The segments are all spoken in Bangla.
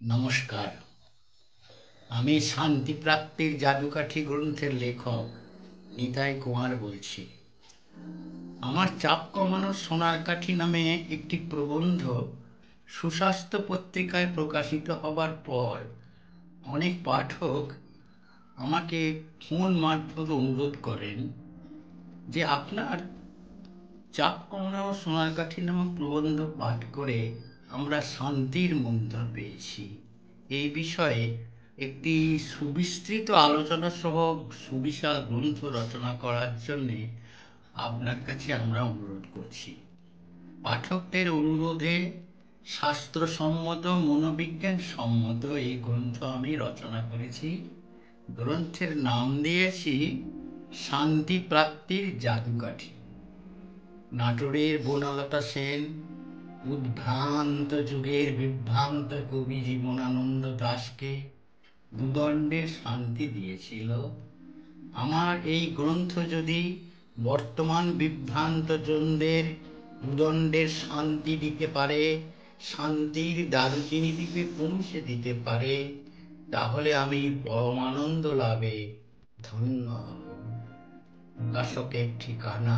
নমস্কার। আমি শান্তিপ্রাপ্তির জাদুকাঠি গ্রন্থের লেখক নিতাই কুমার বলছি। আমার চাপ কমানোর সোনার কাঠি নামে একটি প্রবন্ধ সুস্বাস্থ্য পত্রিকায় প্রকাশিত হবার পর অনেক পাঠক আমাকে ফোন মারফত অনুরোধ করেন যে আপনার চাপ কমানোর সোনার কাঠি নামক প্রবন্ধ পাঠ করে আমরা শান্তির মন্ত্র পেয়েছি। এই বিষয়ে একটি সুবিস্তৃত আলোচনা সহ সুবিশাল গ্রন্থ রচনা করার জন্যে আপনার কাছে আমরা অনুরোধ করছি। পাঠকদের অনুরোধে শাস্ত্রসম্মত মনোবিজ্ঞান সম্মত এই গ্রন্থ আমি রচনা করেছি। গ্রন্থের নাম দিয়েছি শান্তি প্রাপ্তির জাদুকাঠি। নাটোরের বনলতা সেন উদ্ভ্রান্ত যুগের বিভ্রান্ত কবি জীবনানন্দ দাশকে দুদণ্ডের শান্তি দিয়েছিল। আমার এই গ্রন্থ যদি বর্তমান বিভ্রান্ত জনদের দুদণ্ডের শান্তি দিতে পারে, শান্তির দারুচিনি দ্বীপে পৌঁছে দিতে পারে, তাহলে আমি পরমানন্দ লাভে ধন্য হব। প্রকাশকের ঠিকানা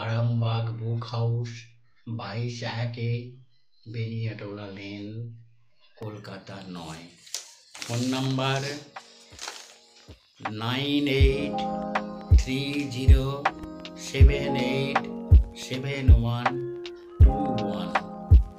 Arambagh book house, 22-1 Beniatola lane, Kolkata 9। Phone number 98307871